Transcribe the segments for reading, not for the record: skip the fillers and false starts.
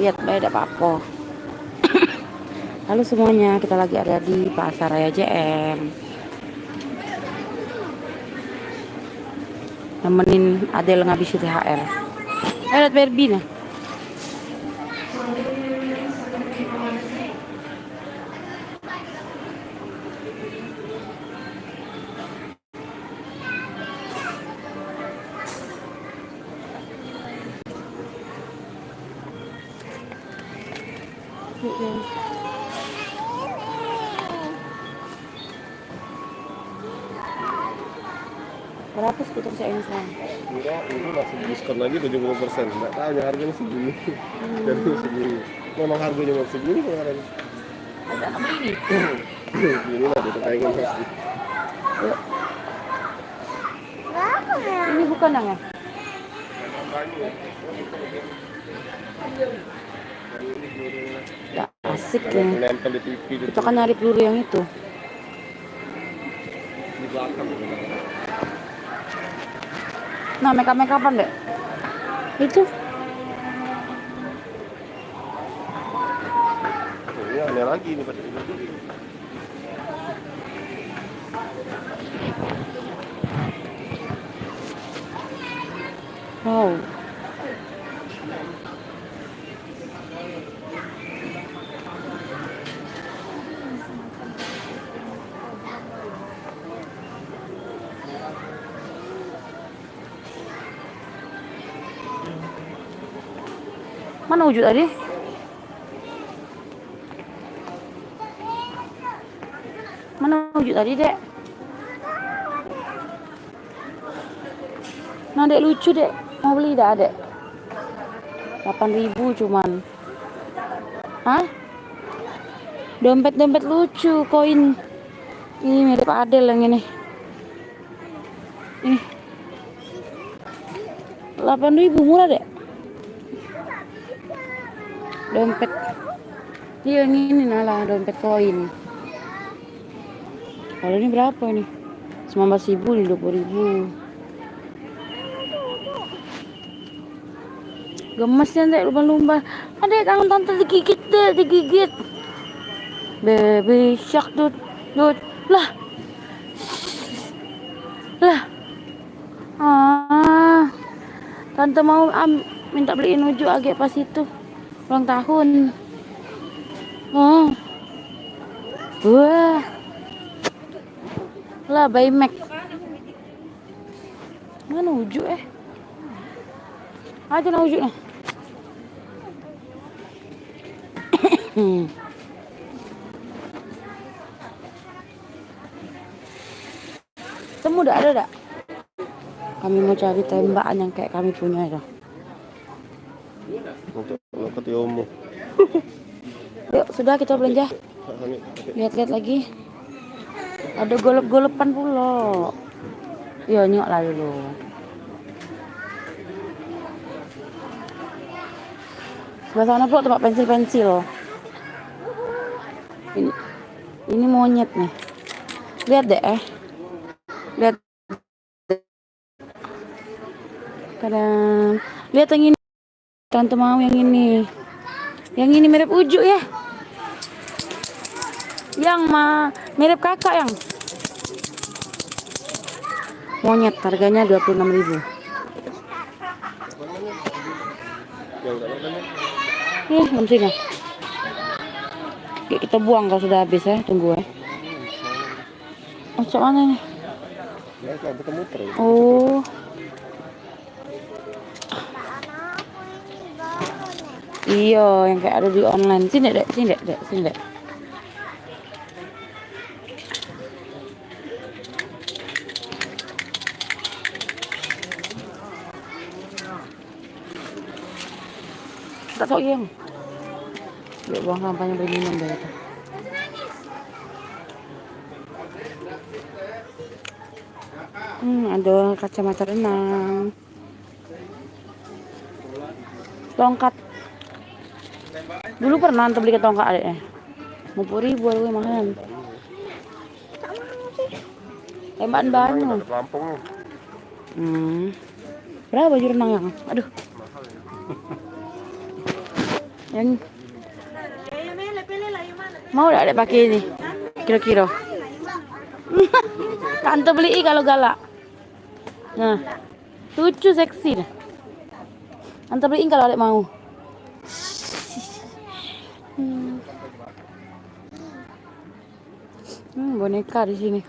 Lihat baik ada apa. Halo semuanya, kita lagi ada di Pasar Raya JM. Nemenin Adel ngabisin THR. Lihat Barbie nah. Berapa skuter saya ini sekarang? Enggak, ini masih diskon lagi 70%. Enggak tahu ya harganya segini. Jadi segini. Memang harganya mau segini kemarin. Ada apa ini? Ini lah kita pengen pasti. Yuk. Ini bukan yang ya? Ya asik ya. Nempel di TV gitu. Kita kan nyari peluru yang itu. Di belakang. Nah, makeup-makeupan deh. Itu. Ini aneh lagi nih pada ini. Wow. Mana wujud tadi? Mana wujud tadi, Dek? Nah, Dek lucu, Dek. Mau beli dah, Dek? 8.000 cuman. Hah? Dompet-dompet lucu, koin. Ini mirip Adel yang ini. Ini. 8.000 murah, Dek. Dompet. Iya, yang ini nalah dompet koin. Kalau ini berapa ini? 19.000 nih, 20.000. Gemes ya, Dek, lumba-lumba. Adek, tangan tante digigit, Dek, digigit. Baby shark, dud. Lah. Lah. Tante mau minta beliin uju agak pas itu. Ulang tahun. Wah. Lah, bayi Mac. Mana uju Aja na uju na. Temu ada. Kami mau cari tembakan yang kayak kami punya ya. Untuk ketiomu. Yuk, sudah kita belanja. Lihat-lihat lagi. Ada golep-golepan pula. Ya, nyok lah dulu. Sebelah sana pula tempat pensil-pensil. Ini monyet nih. Lihat deh Lihat. Kadang lihat yang ini. Tante mau yang ini. Yang ini mirip uju ya. Yang mirip kakak yang. Monyet harganya 26.000. Belum sini. Kita buang kalau sudah habis ya, tunggu ya. Macam mana nih? Oh. Iya, yang kayak ada di online. Sini dek. Tak tahu yang. Yuk buang sampahnya berminum deh. Ada kacamata renang. Tongkat. Dulu pernah nonton beli ke tongkat adeknya. 50.000 gue mahal. Tembakan banyak. Berapa baju renang yang? Aduh. Yang mau enggak Dek pakai ini? Kira-kira. Tante beli kalau galak. Nah, lucu seksi dah. Tante beliin kalau Dek mau. Boneka di sini.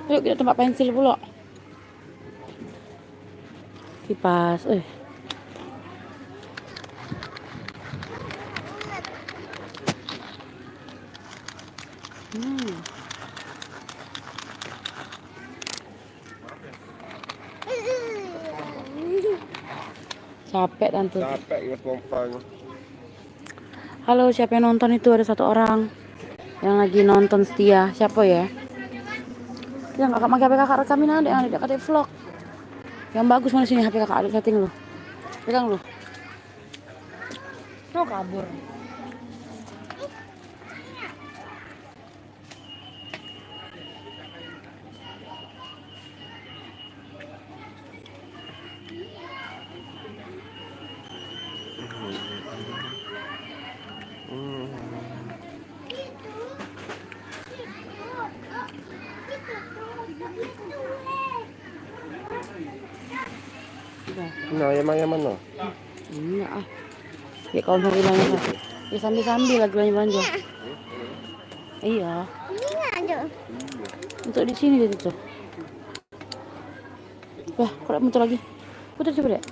Yuk kita tempat pensil pula. Kipas, Capek tante. Capek ya pompang. Halo, siapa yang nonton itu? Ada satu orang yang lagi nonton setia. Siapa ya? Yang kakak pakai HP kakak rekamin ada yang ada kakak vlog. Yang bagus mana sini HP kakak ada setting lu. Pegang lu. No kabur. Nah, yaman no. Enggak ah. Ya kalau mau bilangnya lah. Ya sambil-sambil lagi belanja-belanja. Iya. Untuk di sini dia tuh. Wah, kok muncul lagi? Putar coba deh.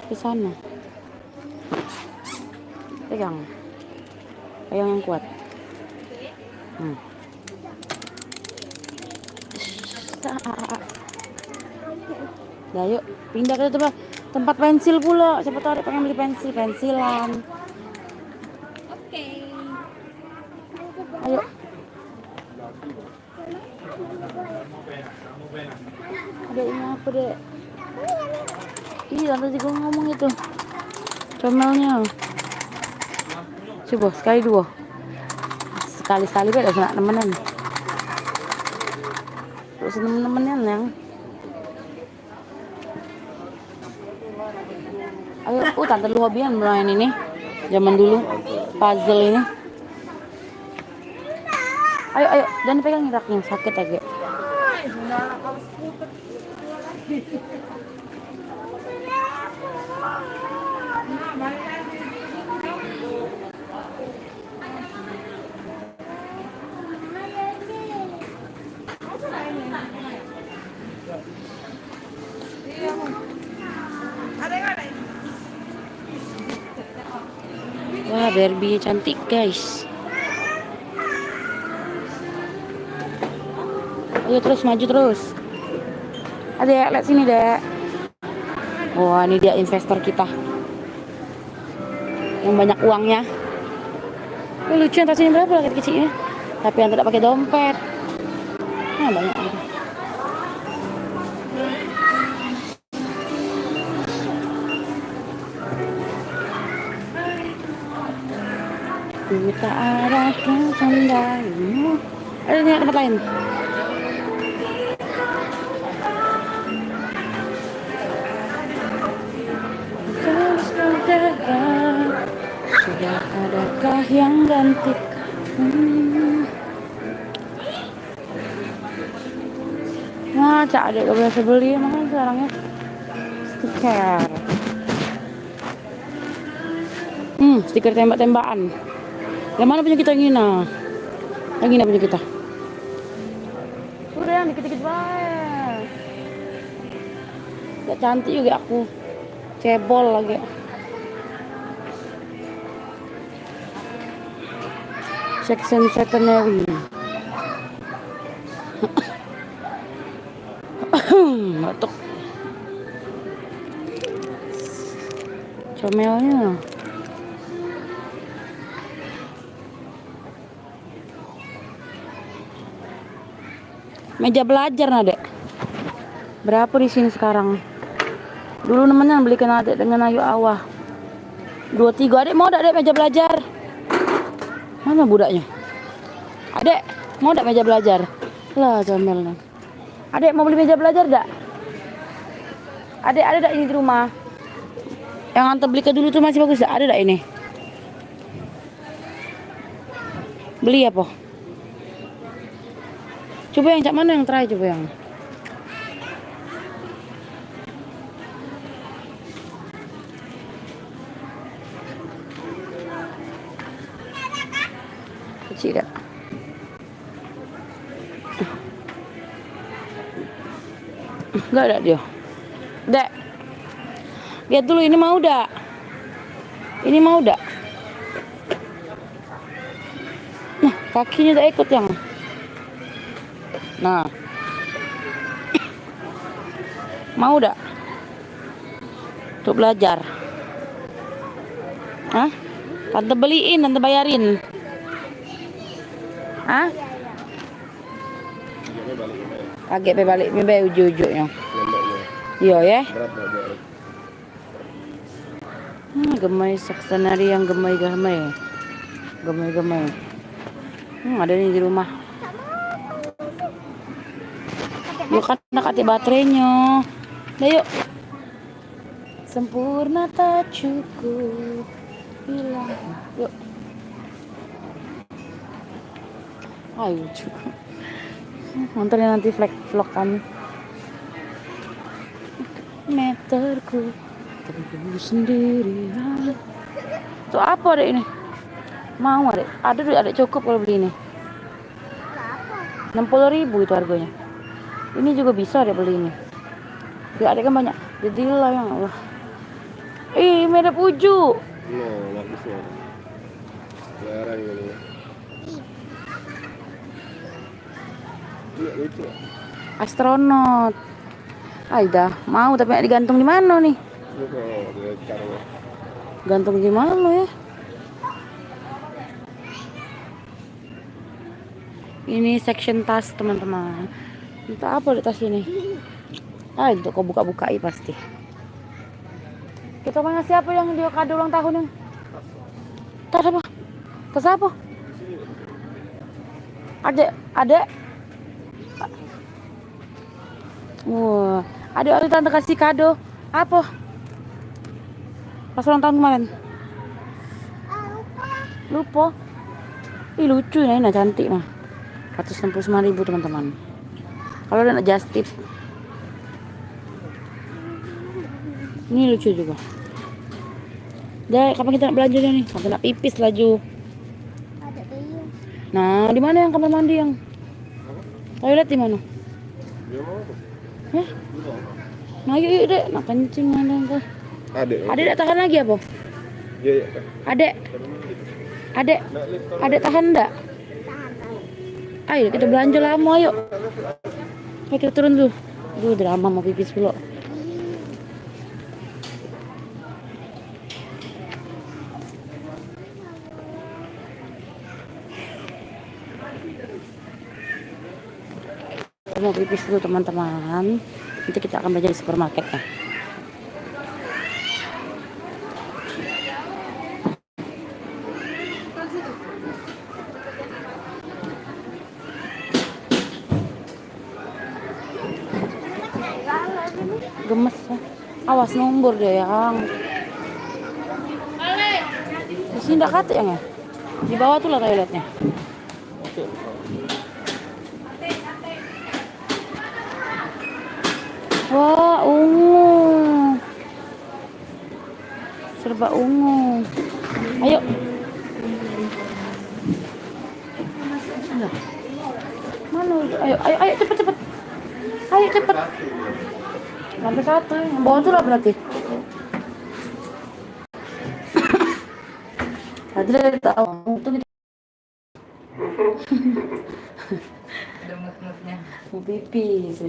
Ke sana. Pegang. Pegang yang kuat. Nah, yuk pindah ke tempat pensil pula. Siapa tahu ada pengen beli pensilan. Ayo. Ada ini apa dek? Iya, tante juga ngomong itu. Comelnya. Coba sekali dua. Sekali-sekali beda sama temenan. Terus temen-temenan yang. Ayo, tante lu hobian main ini. Zaman dulu puzzle ini. Ayo, dan pegang raknya sakit aja. Wah, Barbie cantik guys. Ayo terus maju terus. Adek, lihat sini dek. Wah, ini dia investor kita yang banyak uangnya. Lucu yang tas ini berapa lagi kecilnya? Tapi yang tidak pakai dompet. Nah, banyak gitu. Kita arahkan sandalmu. Ada di tempat lain. Sudah adakah yang gantikan? Nah, Cak adek gak biasa beli, makanya sekarangnya stiker. Stiker tembak-tembakan. Yang mana punya kita yang ini nah? Yang ini punya kita. Udah yang dikit-dikit banget. Gak cantik juga aku. Cebol lagi. Section veterinary. Batuk. Comelnya. Meja belajar nah dek. Berapa di sini sekarang? Dulu namanya belikan adek dengan Ayu Awah. 23. Adek mau enggak, Dek, meja belajar? Mana budaknya? Adek, mau enggak meja belajar? Lah, comel nih. Adek mau beli meja belajar enggak? Adek ada enggak ini di rumah? Yang antar beli ke dulu tuh masih bagus, ada enggak ini? Beli apa? Coba yang cak mana yang try, coba yang. Kecil dah. Enggak ada dia. Dek. Lihat dulu ini mau dak? Ini mau dak? Nah, kakinya tak ikut yang. Nah. Mau dak? Untuk belajar. Hah? Tante beliin, tante bayarin. Hah? Kaget pe balik mimpi ujuk-ujuknya. Iya ya. Gemai saksanari yang gemai-gemai. Gemai-gemai. Ada nih di rumah. Yuk kan nak ati baterainya. Dah yuk. Sempurna tak cukup. Hilang. Yuk. Ayo cukup. Nontonin nanti vlog kami. Meterku tunggu sendirian. Tuh apa dek ini? Mau adek? Ada duit adek cukup kalau beli ini. 60.000 itu harganya. Ini juga bisa deh beli ini. Ya adek kan banyak. Jadi lah yang Allah. Ih, merah puju. No, bagusnya. Selera ini. Iya, lucu. Astronot. Aida, mau tapi digantung di mana nih? Gantung di mana ya? Ini section tas teman-teman. Entah apa di tas ini. Itu kau buka-bukai pasti. Kita mau ngasih apa yang dia kado ulang tahun yang? Tas apa? Tas apa? Adek. Wah, ada tante kasih kado. Apa? Pas ulang tahun kemarin. Lupa. Ih lucu nih, cantik mah. 169.000 teman-teman. Kalau ada just tip. Ini lucu juga. Dah, kapan kita nak belanja nih? Sampai nak pipis laju. Nah, di mana yang kamar mandi yang? Toilet di mana? Hah? Nah, yuk dek, nak kencing mana kau? Adek tak tahan lagi apa? Iya. Adek tahan enggak? Ayo kita belanja lama, ayo. Ayo kita turun tuh. Duh, drama mau pipis dulu. Mau pipis dulu teman-teman. Nanti kita akan belanja di supermarket ya. Gemes ya. Awas nombor deh yang. Di sini enggak kate yang ya. Di bawah tuh lah toiletnya. Wah, ungu. Serba ungu. Ayo. Mana? Ayo cepet. Ayo cepet. Sampai satu. Yang bawah tuh lah berarti. Tadi dari tahu itu kita. Ada mut-mutnya. Mau pipis.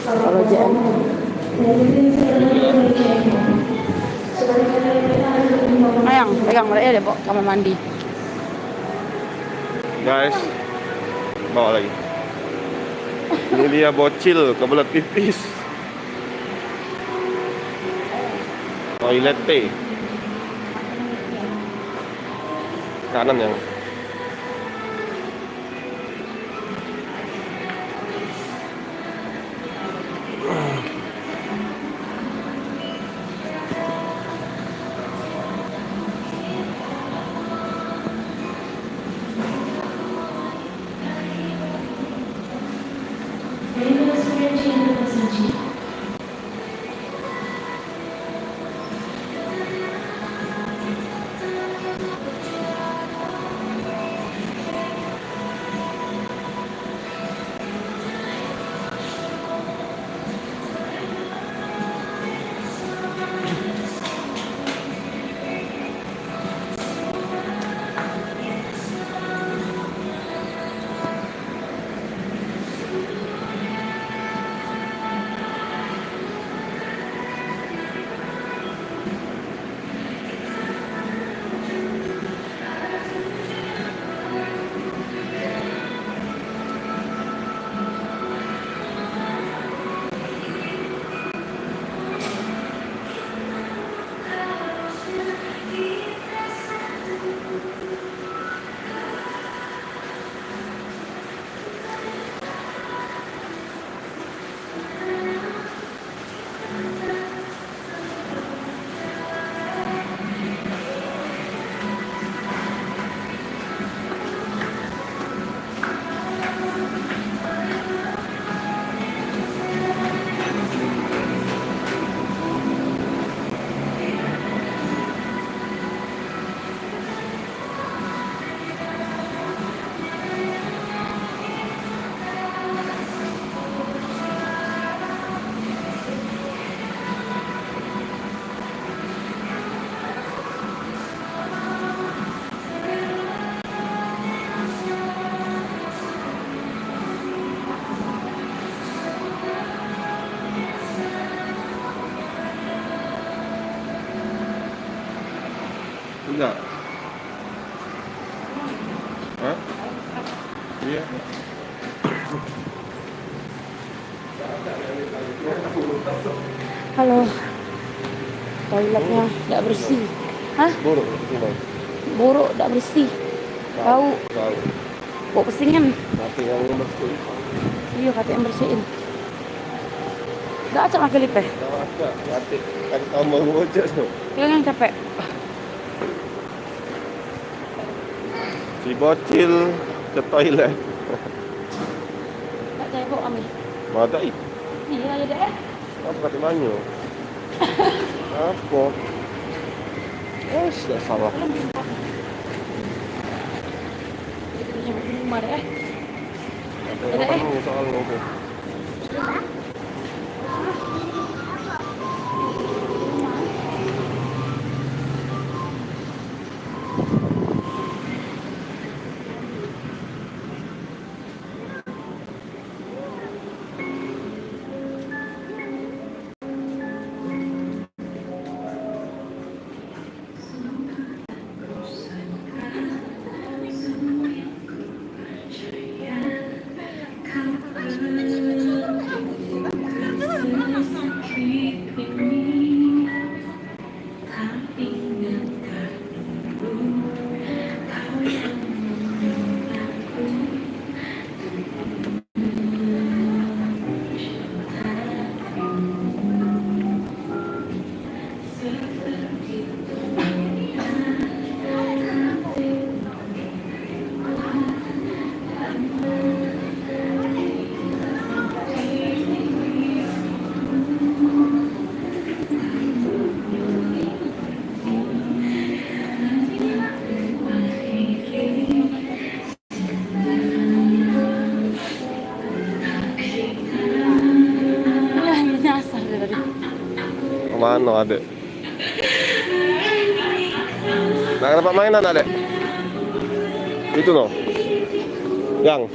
Kalau JM ayang pegang mereka deh pok kamar mandi. Guys, bawa lagi. Ini dia bocil kebelet pipis. Toilet T. Kanan yang. Enggak. Hah? Iya. Halo. Toiletnya tidak bersih. Hah? Buruk gimana? Buruk, tidak bersih. Bau. Tahu. Bau pesingan. Mati yang bersih. Iya, kata yang bersihin. Gak acak lagi lipe. Tahu ada. Mati. Kan tahu mau ngocek tuh. Yang capek. Si bocil ke toilet. Gak cari bau kami. Mata ih. Iya, ya deh. Apa kata banyu? Apa? Sudah salah. Rumah deh. Apa kamu soal ngomong? Mana adek? Nak dapat mainan adek? Itu loh. Yang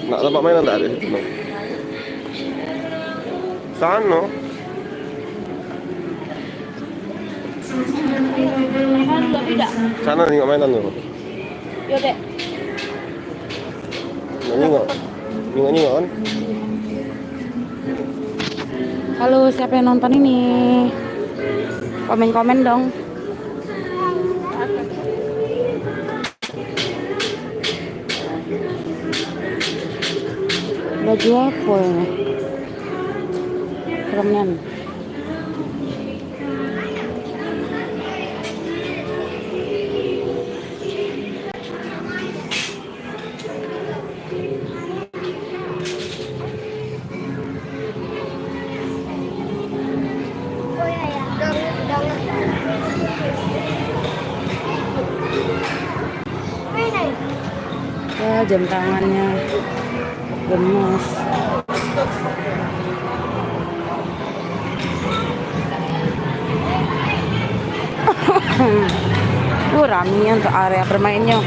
nak dapat mainan tak adek? Itu loh. Sana. Tidak. Sana tengok mainan dulu. Yo dek. Nyingok. Nyingok kan? Halo, siapa yang nonton ini? Komen-komen dong. Baju apa ini? Keremen. Ya, jam tangannya gemes. Rame untuk area bermainnya.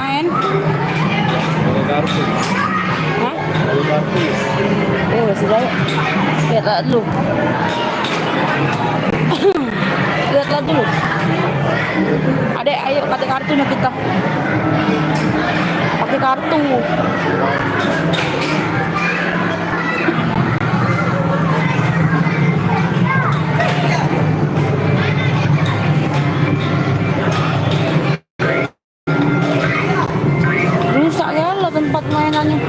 Main? Ada kartu. Hah? Ada kartu. Sudah. Lihat dulu. Lihat dulu. Adek, ayo pakai kartunya kita. Pakai kartu. Rusak ya lo tempat mainannya.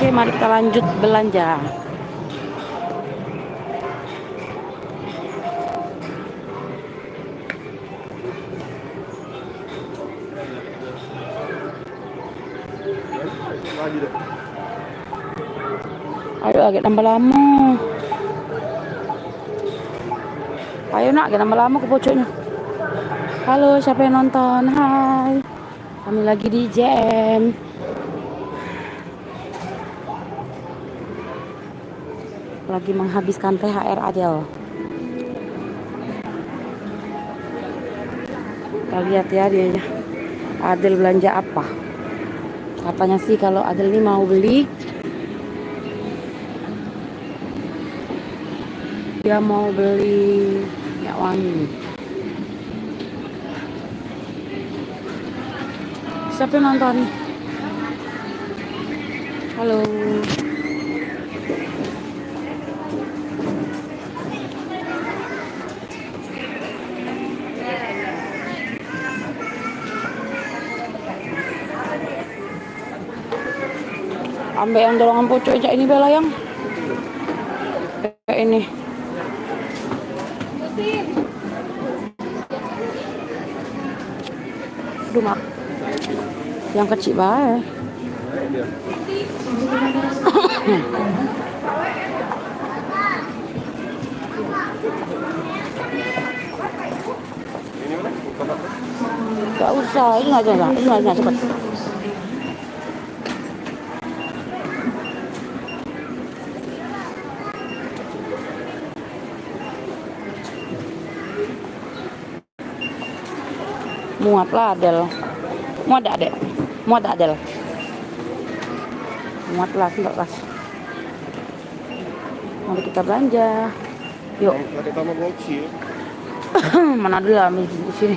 Oke, mari kita lanjut belanja. Lagi deh. Ayo agak tambah lama. Ayo nak, agak tambah lama ke pojoknya. Halo, siapa yang nonton? Hai. Kami lagi di jam. Lagi menghabiskan THR Adel. Kita lihat ya dia. Adel belanja apa? Katanya sih kalau Adel ini mau beli, dia mau beli minyak wangi. Siapa yang nonton? Halo. Ambek yang dorongan pocok aja ini bela yang kayak ini. Aduh mak, yang kecil banget. Gak usah, ini aja lah, ini aja cepet. Muat lah Adel. Muat dak Dek? Muat dak Adel? Muat lah, enggak pas. Mari kita belanja. Yuk. Ada Tamagotchi ya. Mana ada lah di sini.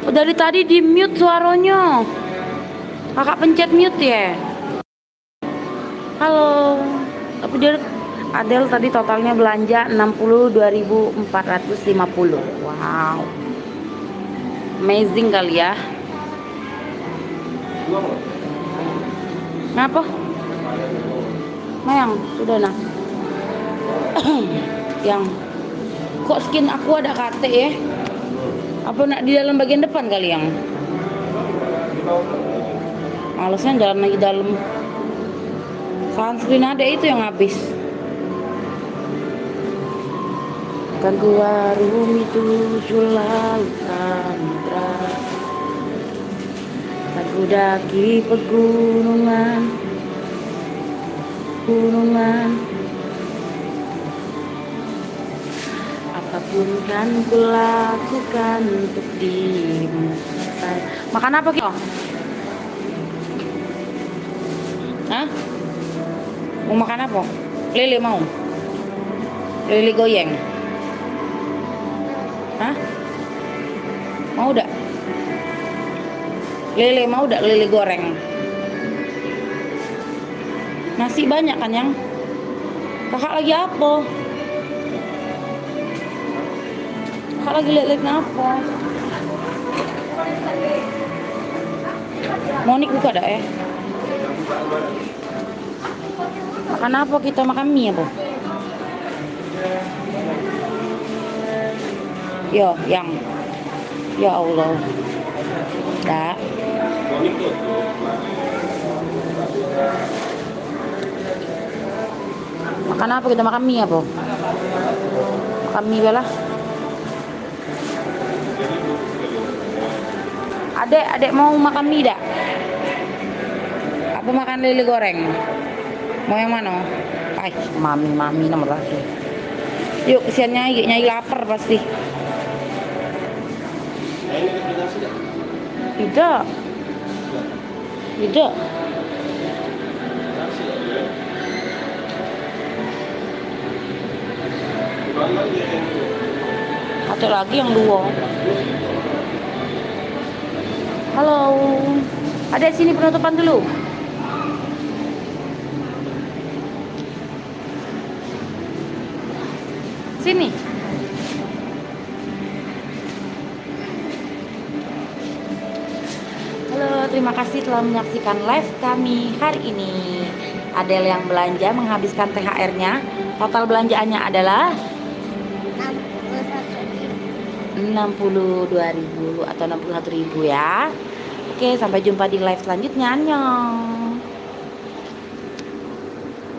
Dari tadi di mute suaranya. Kakak pencet mute ya. Halo. Tapi dia Adel tadi totalnya belanja 62.450. Wow. Amazing kali ya. Kenapa? Mayang, sudah nah. Yang kok skin aku ada kate ya? Apa nak di dalam bagian depan kali yang? Malesnya jalan lagi dalam. Sunscreen ada itu yang habis. Kan ku warung itu laut samudra. Kan ku daki pegunungan. Apapun kan ku lakukan untuk dirimu. Makan apa kita? Hah? Mau makan apa? Lele mau? Lele goyeng? Hah? Mau dak? Lele mau dak? Lele goreng? Nasi banyak kan yang? Kakak lagi apa? Kakak lagi liat-liat apa? Monik buka dak ya? Makan apa kita? Makan mie apa? Yo, yang ya Allah. Dak. Makan apa kita? Makan mie apa? Makan mie bela. Adek mau makan mie dak? Apa makan lele goreng? Mau yang mana? Ay, mami nomor lagi. Yuk kesian nyai lapar pasti. Tidak. Ada lagi yang dua. Halo. Ada sini penutupan dulu. Sini. Halo, terima kasih telah menyaksikan live kami hari ini. Adel yang belanja menghabiskan THR-nya. Total belanjaannya adalah 62.000 atau 61.000 ya. Oke, sampai jumpa di live selanjutnya. Annyeong.